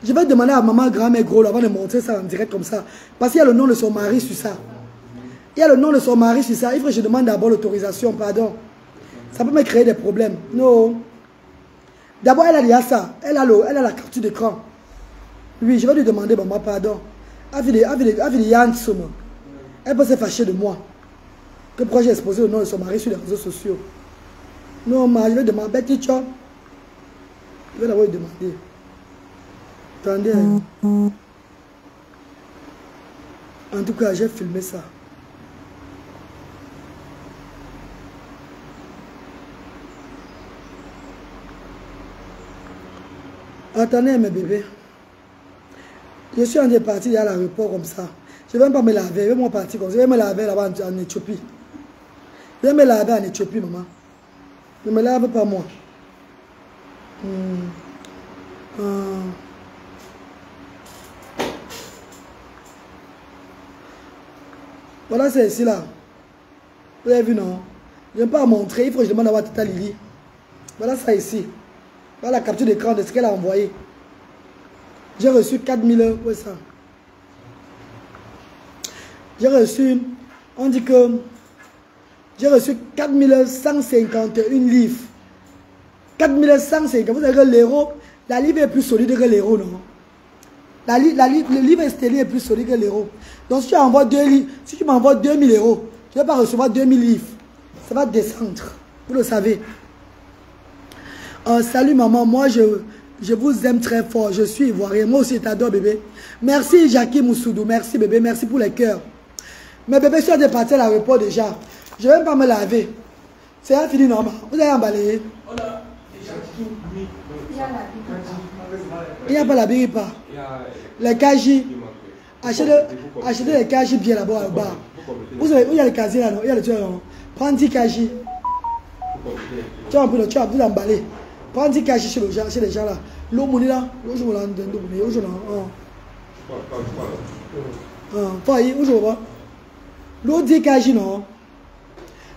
Je vais demander à maman, grand-mère, gros, avant de montrer ça en direct comme ça. Parce qu'il y a le nom de son mari sur ça. Il y a le nom de son mari sur ça. Il faut que je demande d'abord l'autorisation, pardon. Ça peut me créer des problèmes. Non. D'abord, elle a déjà ça. Elle a la capture d'écran. Oui, je vais lui demander, maman, pardon. Elle peut se fâcher de moi. Que pourquoi j'ai exposé le nom de son mari sur les réseaux sociaux. Non, ma, je vais demander, Betty Chop. Je vais d'abord lui demander. Attendez. En tout cas, j'ai filmé ça. Attendez, mes bébés. Je suis en train de partir à l'aéroport comme ça. Je ne vais même pas me laver. Je vais partir comme ça. Je vais me laver là-bas en Éthiopie. Je vais me laver en Éthiopie, maman. Ne me lave pas moi. Voilà, c'est ici là. Vous avez vu, non? Je ne vais pas montrer. Il faut que je demande à Tata Lily. Voilà ça ici. Voilà la capture d'écran de ce qu'elle a envoyé. J'ai reçu 4000 euros. Où est ça? J'ai reçu, on dit que j'ai reçu 4151 livres. 4150. Vous savez que l'euro, la livre est plus solide que l'euro, non? Le livre sterling est plus solide que l'euro. Donc si tu envoies 2 livres, si tu m'envoies 2000 euros, tu ne vas pas recevoir 2000 livres. Ça va descendre. Vous le savez. Salut maman, moi je vous aime très fort. Je suis ivoirien. Moi aussi, je t'adore bébé. Merci Jackie Moussoudou. Merci bébé. Merci pour les cœurs. Mais bébé, je suis en train de partir à l'aéroport déjà. Je ne vais même pas me laver. C'est fini normal. Vous allez emballer. Il n'y a pas la biripa. Les kaji. Achetez les kaji bien là-bas au bar. Où il y a le casier là, non? Il y a le tueur, non? Prends 10 kaji. Tu as un peu le tueur, vous emballer. Prends 10 kaji chez les gens là. L'eau mouni là. L'eau je vous l'en donne. L'eau je l'en. L'eau 10 kaji, non?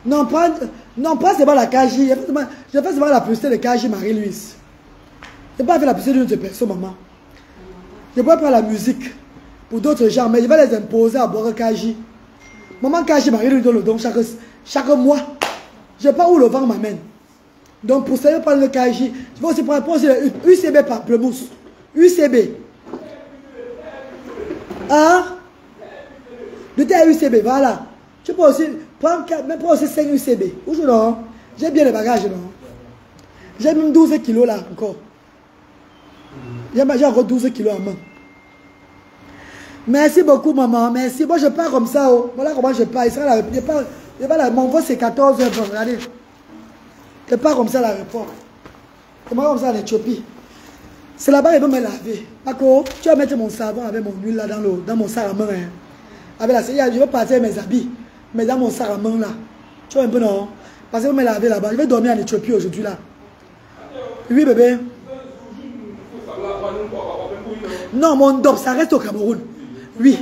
Non, pas c'est pas la kaji. Je fais seulement la publicité de kaji Marie-Louise. Je n'ai pas fait la publicité d'une autre personne, maman. Je ne peux pas la musique pour d'autres gens, mais je vais les imposer à boire kaji. Maman kaji Marie-Louise donne le don chaque mois. Je ne sais pas où le vent m'amène. Donc pour ça, je vais prendre le kaji. Je vais aussi prendre le UCB pamplemousse. UCB. Hein? De tes UCB, voilà. Tu peux aussi prendre aussi 5 UCB. Où je non? J'ai bien les bagages, non? J'ai même 12 kilos là encore. J'ai encore 12 kilos en main. Merci beaucoup, maman. Merci. Moi, je pars comme ça. Oh. Voilà comment je pars. Mon vol, c'est 14 h. Regardez. Je pars comme ça à l'aéroport. Je pars comme ça en Éthiopie. C'est là-bas que je vais me laver. D'accord? Tu vas mettre mon savon avec mon huile là dans mon sac à main. Hein. Avec la, je vais partir avec mes habits. Mais dans mon sac à main là. Tu vois un peu, non? Parce que je vais me laver là-bas. Je vais dormir en Éthiopie aujourd'hui là. Oui, bébé. Non, mon dop, ça reste au Cameroun. Oui.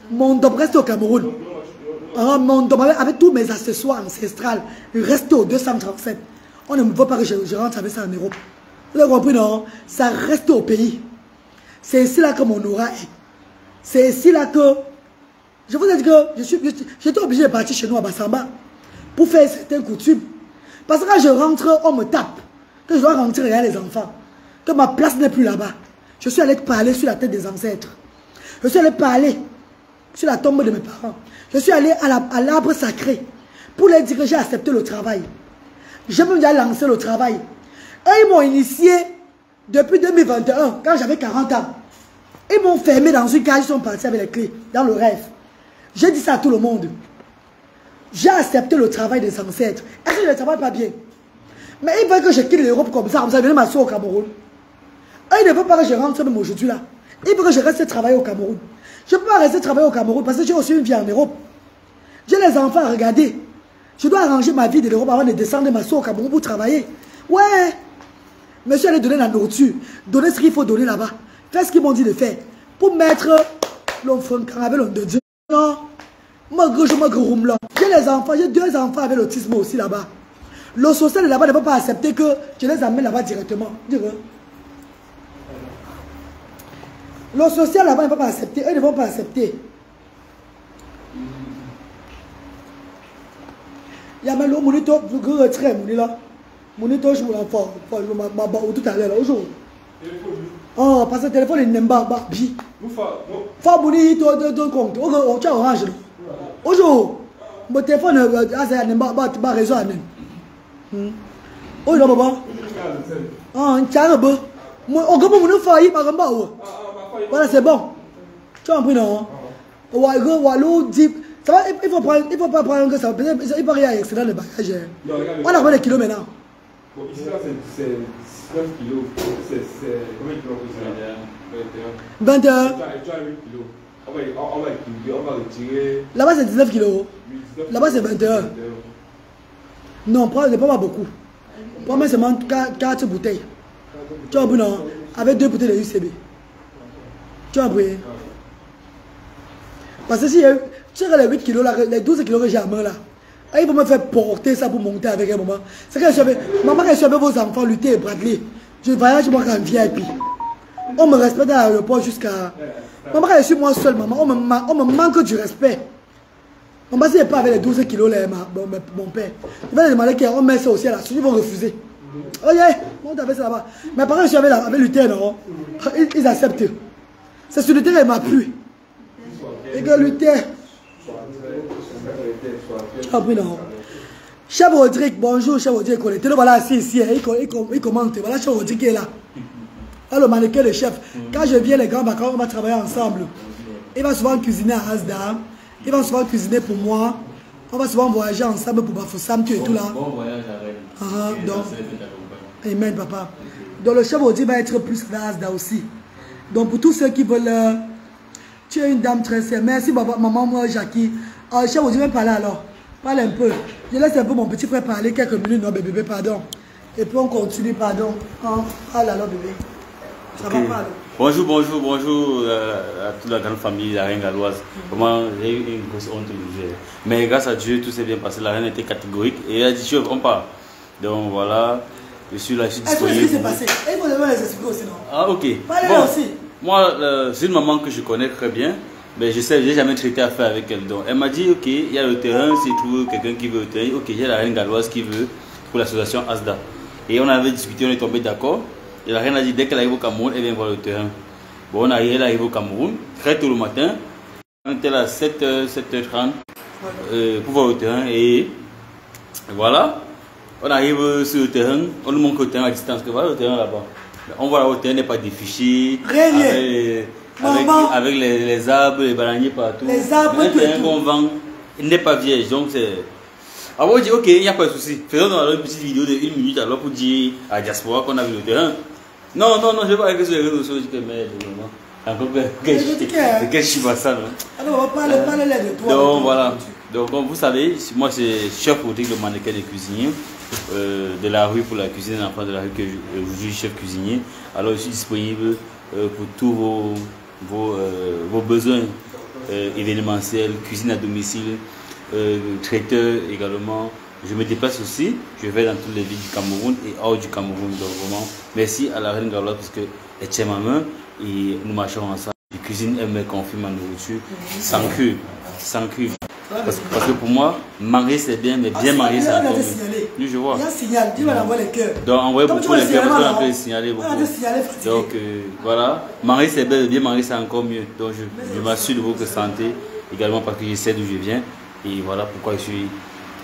Mon dop reste au Cameroun. Mon dop avec tous mes accessoires ancestrales, il reste au 237. On ne me veut pas que je rentre avec ça en Europe. Vous avez compris, non? Ça reste au pays. C'est ici là que mon aura est. C'est ici là que... Je vous ai dit que j'étais obligé de partir chez nous à Bassamba pour faire certaines coutumes. Parce que quand je rentre, on me tape. Que je dois rentrer regarder les enfants. Que ma place n'est plus là-bas. Je suis allé parler sur la tête des ancêtres. Je suis allé parler sur la tombe de mes parents. Je suis allé à l'arbre sacré pour leur dire que j'ai accepté le travail. J'ai même déjà lancé le travail. Et ils m'ont initié depuis 2021, quand j'avais 40 ans. Ils m'ont fermé dans une cage, ils sont partis avec les clés, dans le rêve. J'ai dit ça à tout le monde. J'ai accepté le travail des ancêtres. Est-ce que je ne travaille pas bien? Mais ils veulent que je quitte l'Europe comme ça, venez m'asseoir au Cameroun. Et ils ne veulent pas que je rentre même aujourd'hui là. Ils veulent que je reste travailler au Cameroun. Je ne peux pas rester travailler au Cameroun parce que j'ai aussi une vie en Europe. J'ai les enfants à regarder. Je dois arranger ma vie de l'Europe avant de descendre m'asseoir au Cameroun pour travailler. Ouais. Monsieur allait donner la nourriture, donner ce qu'il faut donner là-bas. Faire ce qu'ils m'ont dit de faire. Pour mettre l'enfant avec l'homme de Dieu. Non. J'ai les enfants, j'ai 2 enfants avec l'autisme aussi là-bas. Le social là-bas ne peut pas accepter que je les amène là-bas directement. Le social là-bas ne peut pas accepter. Eux ne vont pas accepter. Il y a même le moniteur, je retrait, moniteur, je vous l'enfant. Tout à l'heure, aujourd'hui. Oh, parce que le téléphone, il n'aime pas. Faut abonner ton compte. Tu as orange. Aujourd'hui, mon téléphone, il n'a pas raison. Oh, il a pas. Ah, il tient un peu. Voilà, c'est bon. Tu as compris, non? Ça va, il faut pas prendre que ça. Il paraît qu'il y a un excédent de bagage. On a combien de kilos maintenant? Bon, ici, là, c'est 9 kilos. C'est combien de kilos? 21. Tu as 8 kilos. On va retirer. Là-bas, c'est 19 kilos. Là-bas, c'est 21. Non, ne prends pas beaucoup. Prends seulement 4 bouteilles. Tu as compris, non? Avec 2 bouteilles de UCB. Tu as compris? Parce que si tu as les 8 kilos, là, les 12 kilos que j'ai à main là, ils vont me faire porter ça pour monter avec un moment. C'est quand je suis avec maman, quand je suis avec vos enfants, lutter et Bradley, je voyage moi quand VIP. On me respecte à l'aéroport jusqu'à. Maman, quand je suis moi seul, maman, on me manque du respect. Maman, si je n'est pas avec les 12 kilos, là, mon père, il va demander qu'on met ça aussi à la suite, ils vont refuser. Oh yeah, on t'a fait ça là-bas. Mais par contre, je suis avec Luther, non? Ils acceptent. C'est sur Luther, il m'a plu. Et que Luther. Ah oui, non. Chef Rodrigue, bonjour, chef Rodrigue. Le voilà assis ici, il commente. Voilà, chef Rodrigue qui est là. Là, le mannequin, le chef. Quand je viens, les grands vacances, on va travailler ensemble. Il va souvent cuisiner à Asda. Il va souvent cuisiner pour moi. On va souvent voyager ensemble pour Bafoussam, tu et tout là. Bon voyage avec. Donc, amen, papa. Donc, le chef Rodrigue va être plus à Asda aussi. Donc, pour tous ceux qui veulent. Tu es une dame très sérieuse. Merci, maman, moi, Jackie. Chef Rodrigue, même parler alors. Parle un peu. Je laisse un peu mon petit frère parler quelques minutes. Non, bébé, pardon. Et puis on continue, pardon. Parle alors, bébé. Ça va parler. Bonjour à toute la grande famille, la reine galloise. Vraiment, j'ai eu une grosse honte aujourd'hui. Mais grâce à Dieu, tout s'est bien passé. La reine était catégorique et elle a dit, on part. Donc voilà, je suis là, je suis disponible. Est-ce que s'est passé? Il faut les expliquer aussi, non? Ah, ok. Parlez-le aussi. Moi, c'est une maman que je connais très bien. Mais je sais, j'ai jamais traité affaire avec elle. Donc, elle m'a dit, ok, il y a le terrain, s'il trouve quelqu'un qui veut le terrain, ok, j'ai la reine galloise qui veut pour l'association Asda. Et on avait discuté, on est tombé d'accord. Et la reine a dit, dès qu'elle arrive au Cameroun, elle vient voir le terrain. Bon, elle arrive au Cameroun, très tôt le matin. On était là à 7h, 7h30 pour voir le terrain. Et voilà, on arrive sur le terrain, on nous montre le terrain à distance. Que voilà le terrain là-bas. On voit le terrain n'est pas défiché. Avec les arbres, les bananiers partout. Les arbres, le terrain qu'on vend, il n'est pas vierge. Donc c'est. Alors on dit ok, il n'y a pas de souci. Faisons une petite vidéo de 1 minute alors pour dire à Diaspora qu'on a vu le terrain. Non, je ne vais pas arrêter sur les réseaux sociaux. Je dis que merde, encore que je suis pas ça, non? Alors on va parler de toi. Donc voilà. Donc comme vous savez, moi c'est chef Rodrigue, le mannequin des cuisiniers. De la rue pour la cuisine des enfants de la rue que je suis chef cuisinier. Alors je suis disponible pour tous vos besoins événementiels, cuisine à domicile, traiteur également, je me déplace aussi, je vais dans toutes les villes du Cameroun et hors du Cameroun. Donc vraiment, merci à la reine Galoise parce qu'elle tient ma main et nous marchons ensemble. Je cuisine, elle me confie ma nourriture sans cul, sans cul. Parce que pour moi, manger c'est bien, mais bien manger c'est encore mieux. Oui, je vois. Il y a un signal, tu vas envoyer les cœurs. Donc envoyer beaucoup les cœurs, parce qu'on a signaler beaucoup. Donc voilà, manger c'est bien manger c'est encore mieux. Donc je m'assure de votre santé, également parce que je sais d'où je viens. Et voilà pourquoi je suis...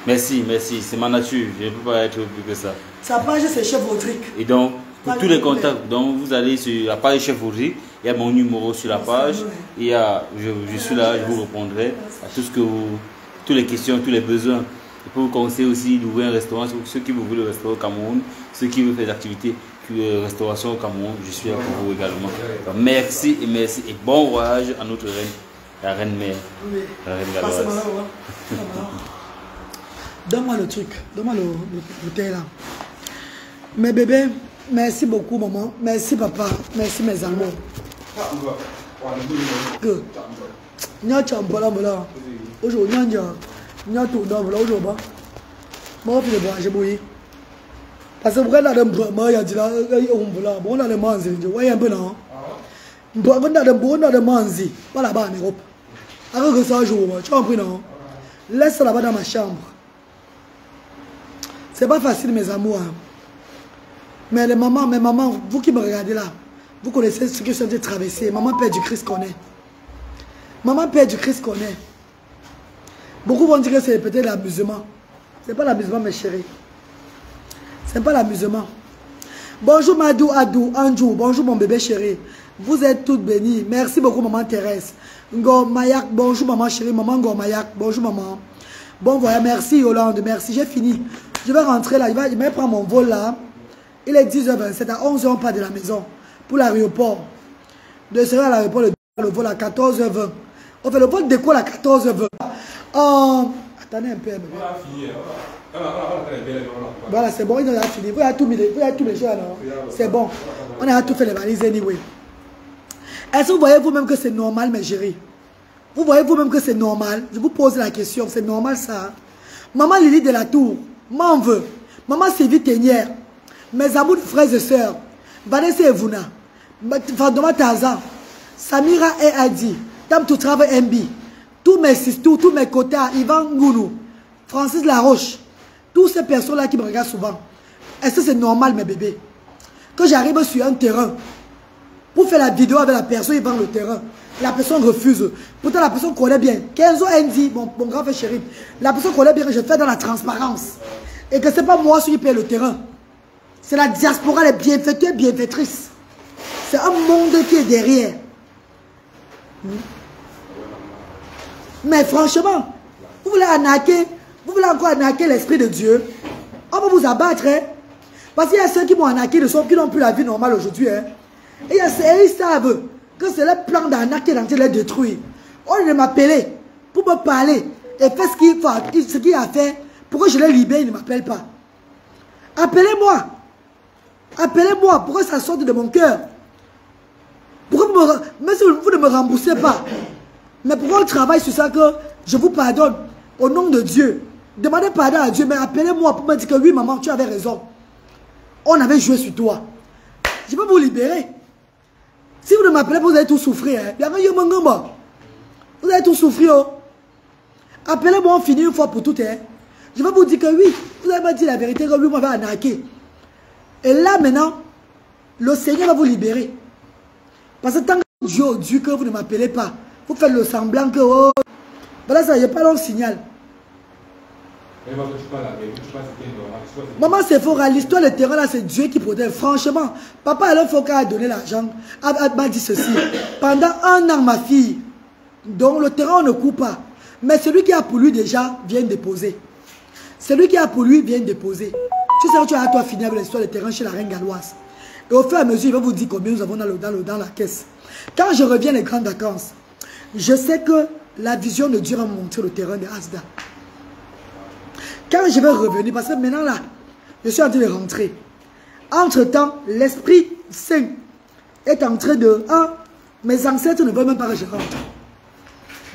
Merci, merci, c'est ma nature, je ne peux pas être plus que ça. Sa page c'est Chef Rodrigue. Et donc, pour tous les contacts, donc vous allez sur la page Chef Rodrigue, il y a mon numéro sur la page, il y a, je suis là, je vous répondrai à tout ce que toutes les questions, tous les besoins. Je peux vous conseiller aussi d'ouvrir un restaurant, ceux qui veulent le restaurant au Cameroun, ceux qui veulent faire des activités restauration au Cameroun, je suis là pour vous également. Donc, merci et bon voyage à notre reine, la reine mère, la reine Galoise. Donne-moi le truc, donne-moi le bouteille là. Mes bébés, merci beaucoup maman, merci papa, merci mes amours. Que nya chambola mola. Aujourd'hui nya tout dans mola aujourd'hui. Moi puis le bois j'ai bouilli. Parce que pourquoi là moi il y a dit là on mola, bon là le manger, je vois un peu non. Bon de manger, pas là-bas en Europe. Alors que ça joue, tu as compris non? Laisse ça là-bas dans ma chambre. C'est pas facile mes amours. Hein. Mais les mamans, mes mamans, vous qui me regardez là, vous connaissez ce que je suis en train de traverser. Maman Père du Christ connaît. Maman Père du Christ connaît. Beaucoup vont dire que c'est peut-être l'amusement. Ce n'est pas l'amusement mes chéris. Ce n'est pas l'amusement. Bonjour Madou, Adou, Anjou. Bonjour mon bébé chéri. Vous êtes toutes bénies. Merci beaucoup maman Thérèse. Ngo Mayak, bonjour maman chérie. Maman Ngo Mayak, bonjour maman. Bon voyage, merci Yolande, merci. J'ai fini. Je vais rentrer là, il va prendre mon vol là. Il est 10h27, à 11h on part de la maison pour l'aéroport. De sera à l'aéroport, le vol à 14h20. On fait le vol décolle à 14h20. Attendez un peu. Voilà, c'est bon, il a fini. Vous avez tout mis, vous avez tous les jours alors. C'est bon. On a tout fait les valises anyway. Est-ce que vous voyez vous-même que c'est normal, mes chéris? Vous voyez vous-même que c'est normal? Je vous pose la question, c'est normal ça? Maman Lily de la Tour, m'en veut. Maman Sylvie Ténière, mes amours de frères et sœurs, Vanessa et Vuna, Fandoma Tazan, Samira et Adi, Tam to Travail MB, tous mes sisters, tous mes côtés, Ivan Ngounou, Francis Laroche, toutes ces personnes-là qui me regardent souvent. Est-ce que c'est normal, mes bébés? Que j'arrive sur un terrain, pour faire la vidéo avec la personne, il vend le terrain. La personne refuse. Pourtant, la personne connaît bien. Kenzo Andy, mon grand frère chéri, la personne connaît bien que je fais dans la transparence. Et que ce n'est pas moi qui paye le terrain. C'est la diaspora, les bienfaiteurs et bienfaitrices. C'est un monde qui est derrière. Mais franchement, vous voulez arnaquer, vous voulez encore arnaquer l'Esprit de Dieu. On va vous abattre. Hein? Parce qu'il y a ceux qui m'ont arnaqué, qui n'ont plus la vie normale aujourd'hui. Hein? Et ils savent que c'est le plan d'arnaquer de les détruire. On de m'appeler pour me parler et faire ce qu'il a fait. Pourquoi je l'ai libéré, il ne m'appelle pas. Appelez-moi. Appelez-moi. Pourquoi ça sort de mon cœur? Pourquoi même si vous ne me remboursez pas. Mais pourquoi on travaille sur ça que je vous pardonne au nom de Dieu? Demandez pardon à Dieu, mais appelez-moi pour me dire que oui, maman, tu avais raison. On avait joué sur toi. Je vais vous libérer. Si vous ne m'appelez pas, vous allez tout souffrir. Hein. Vous allez tout souffrir. Oh. Appelez-moi, on finit une fois pour toutes. Hein. Je vais vous dire que oui, vous allez me dire la vérité, que lui m'avait arnaqué. Et là maintenant, le Seigneur va vous libérer. Parce que tant que Dieu que vous ne m'appelez pas, vous faites le semblant que... Oh, voilà, ça, il n'y a pas long signal. Maman, c'est faux. L'histoire de terrain là, c'est Dieu qui protège. Franchement, papa, alors il faut qu'elle a donné l'argent. Elle m'a dit ceci. Pendant 1 an, ma fille, donc le terrain, on ne coupe pas. Mais celui qui a pour lui déjà vient déposer. Celui qui a pour lui vient déposer. Tu sais, tu as toi fini avec l'histoire de terrain chez la reine Galoise. Et au fur et à mesure, il va vous dire combien nous avons dans la caisse. Quand je reviens les grandes vacances, je sais que la vision de Dieu va me montrer le terrain de Asda. Quand je vais revenir, parce que maintenant là, je suis en train de rentrer. Entre-temps, l'Esprit Saint est en train de... mes ancêtres ne veulent même pas que je rentre.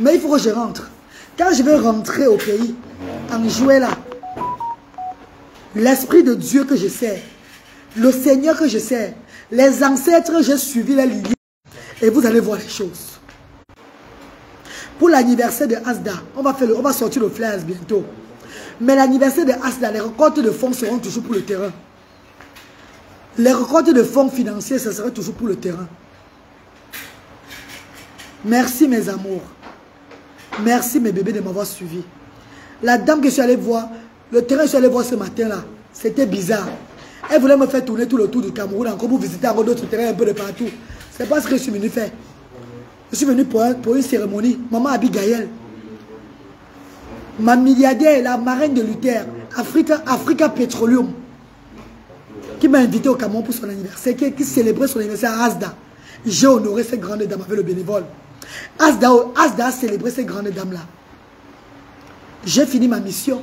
Mais il faut que je rentre. Quand je vais rentrer au pays, en juillet là, l'Esprit de Dieu que je sers, le Seigneur que je sers, les ancêtres, j'ai suivi la lignée. Et vous allez voir les choses. Pour l'anniversaire de Asda, on va sortir le flyers bientôt. Mais l'anniversaire de Asda, les récoltes de fonds seront toujours pour le terrain. Les récoltes de fonds financiers, ça sera toujours pour le terrain. Merci mes amours. Merci mes bébés de m'avoir suivi. La dame que je suis allée voir, le terrain que je suis allée voir ce matin-là, c'était bizarre. Elle voulait me faire tourner tout le tour du Cameroun, encore pour visiter encore d'autres terrains un peu de partout. C'est pas ce que je suis venu faire. Je suis venu pour une cérémonie. Maman Abigail, ma milliardaire, la marraine de Luther, Africa Petroleum, qui m'a invité au Cameroun pour son anniversaire, qui célébrait son anniversaire à Asda. J'ai honoré cette grande dame avec le bénévole. Asda a célébré ces grandes dames-là. J'ai fini ma mission.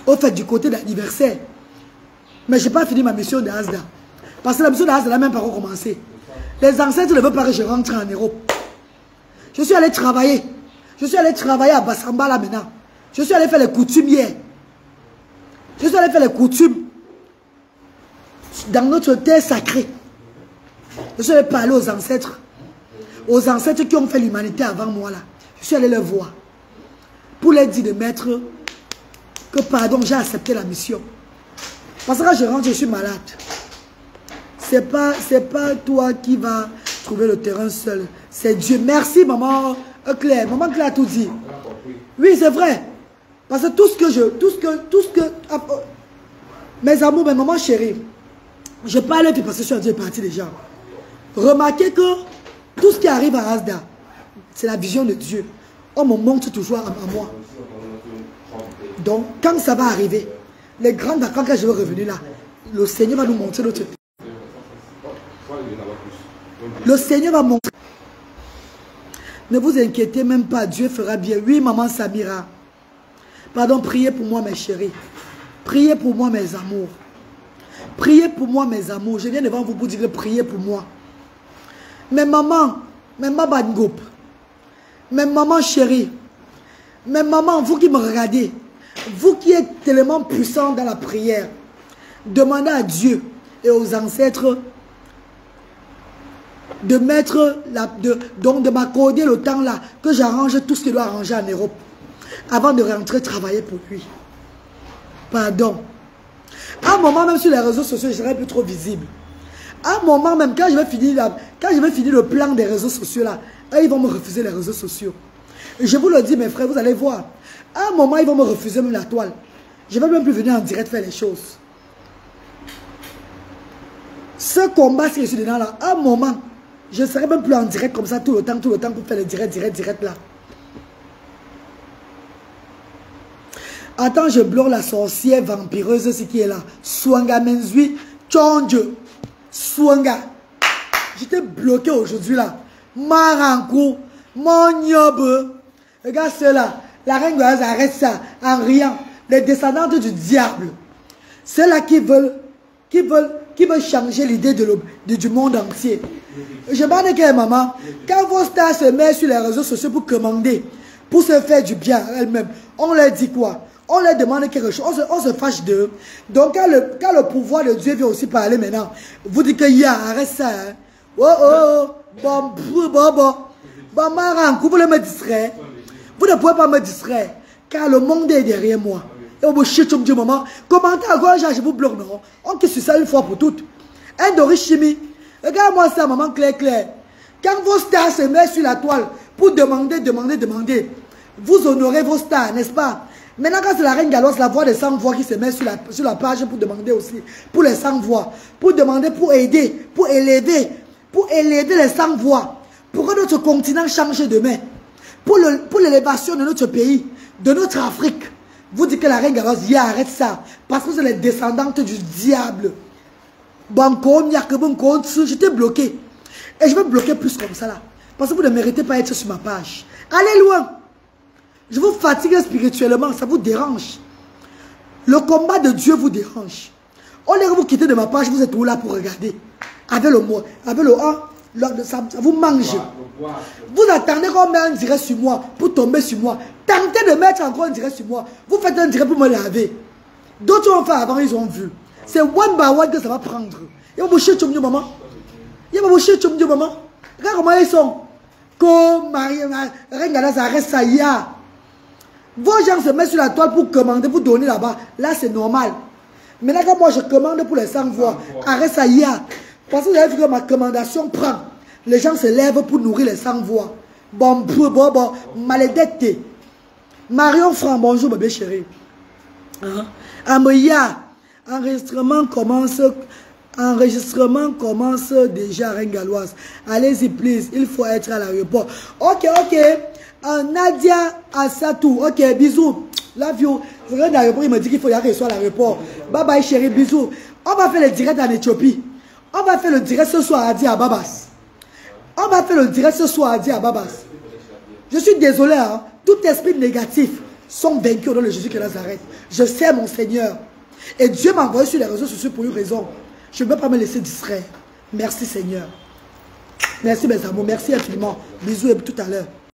Au fait, du côté d'anniversaire. Mais je n'ai pas fini ma mission de Asda. Parce que la mission de Asda n'a même pas recommencé. Les ancêtres ne veulent pas que je rentre en Europe. Je suis allé travailler. Je suis allé travailler à Bassamba là maintenant. Je suis allé faire les coutumes hier. Je suis allé faire les coutumes dans notre terre sacrée. Je suis allé parler aux ancêtres. Aux ancêtres qui ont fait l'humanité avant moi là. Je suis allé les voir. Pour leur dire de mettre que pardon, j'ai accepté la mission. Parce que quand je rentre, je suis malade. C'est pas toi qui vas trouver le terrain seul. C'est Dieu. Merci maman Claire. Maman Claire a tout dit. Oui, c'est vrai. Parce que tout ce que mes amours, mes mamans chéries, je parle puis parce que je suis en Dieu parti déjà. Remarquez que tout ce qui arrive à Asda, c'est la vision de Dieu. On me montre toujours à moi. Donc, quand ça va arriver, les grandes vacances que je vais revenir là, le Seigneur va nous montrer notre... Le Seigneur va montrer. Ne vous inquiétez même pas, Dieu fera bien. Oui, maman Samira. Pardon, priez pour moi, mes chéris. Priez pour moi, mes amours. Priez pour moi, mes amours. Je viens devant vous pour dire que priez pour moi. Mes mamans, mes mamans, mes mamans chéries, mes mamans, vous qui me regardez, vous qui êtes tellement puissants dans la prière, demandez à Dieu et aux ancêtres de mettre, de m'accorder le temps là, que j'arrange tout ce qu'il doit arranger en Europe, avant de rentrer travailler pour lui. Pardon. À un moment, même sur les réseaux sociaux, je serais plus trop visible. À un moment même, quand je vais finir le plan des réseaux sociaux là, ils vont me refuser les réseaux sociaux. Et je vous le dis mes frères, vous allez voir. À un moment, ils vont me refuser même la toile. Je ne vais même plus venir en direct faire les choses. Ce combat, si je suis dedans là, à un moment, je ne serai même plus en direct comme ça tout le temps pour faire les direct là. Attends, je bloque la sorcière vampireuse, ce qui est là. Swanga Menzui, Tchonjo. Swanga. J'étais bloqué aujourd'hui là. Marankou, mon nyobe. Regarde cela. La reine Goyaz arrête ça en riant. Les descendantes du diable. Ceux-là qui veulent changer l'idée du monde entier. Je m'en ai que maman. Quand vos stars se mettent sur les réseaux sociaux pour commander, pour se faire du bien à elles-mêmes, on leur dit quoi? On leur demande quelque chose, on se fâche d'eux. Donc quand le pouvoir de Dieu vient aussi parler maintenant, vous dites que arrête ça. Hein? Vous voulez me distraire? Vous ne pouvez pas me distraire, car le monde est derrière moi. Et vous chiez du moment. Commentez à gauche, je vous bloque, non? On quitte sur ça une fois pour toutes. Un chimie. Regarde-moi ça, maman Claire. Quand vos stars se mettent sur la toile pour demander, vous honorez vos stars, n'est-ce pas? Maintenant, quand c'est la reine Galoise, la voix des 100 voix qui se met sur la page pour demander aussi, pour les 100 voix, pour demander, pour aider, pour élever les 100 voix, pour que notre continent change demain, pour l'élévation de notre pays, de notre Afrique. Vous dites que la reine Galoise, arrête ça, parce que vous êtes les descendantes du diable. J'étais bloqué. Et je vais bloquer plus comme ça là, parce que vous ne méritez pas d'être sur ma page. Allez loin. Je vous fatigue spirituellement, ça vous dérange. Le combat de Dieu vous dérange. Au lieu que vous quittez de ma page, vous êtes où là pour regarder. Avec le mot, ça vous mange. Vous attendez qu'on mette un direct sur moi pour tomber sur moi. Tentez de mettre encore un direct sur moi. Vous faites un direct pour me laver. D'autres ont fait avant, ils ont vu. C'est one by one que ça va prendre. Il y a bouché Tchomdio maman. Il y a bouché Tchomdio maman. Regarde comment ils sont. Comme Marie, Rengala, ça reste ça y a. Vos gens se mettent sur la toile pour commander, pour donner là-bas. Là, c'est normal. Maintenant, quand moi je commande pour les 100 voix, arrête ça y a. Parce que vous avez vu que ma commandation prend. Les gens se lèvent pour nourrir les 100 voix. Bon, malédicte. Marion Franc, bonjour, bébé chéri. Amoya, enregistrement commence déjà à Rengaloise. Allez-y, please, il faut être à l'aéroport. Ok. Nadia Assatou, ok, bisous. Love you. Il me dit qu'il faut y aller à l'aéroport. Bye bye, chéri, bisous. On va faire le direct en Éthiopie. On va faire le direct ce soir à Addis Ababas. On va faire le direct ce soir à Addis Ababas. Je suis désolé, hein. Tout esprit négatif sont vaincus dans le Jésus de Nazareth. Je sais mon Seigneur. Et Dieu m'a envoyé sur les réseaux sociaux pour une raison. Je ne peux pas me laisser distraire. Merci Seigneur. Merci mes amours. Merci infiniment. Bisous et tout à l'heure.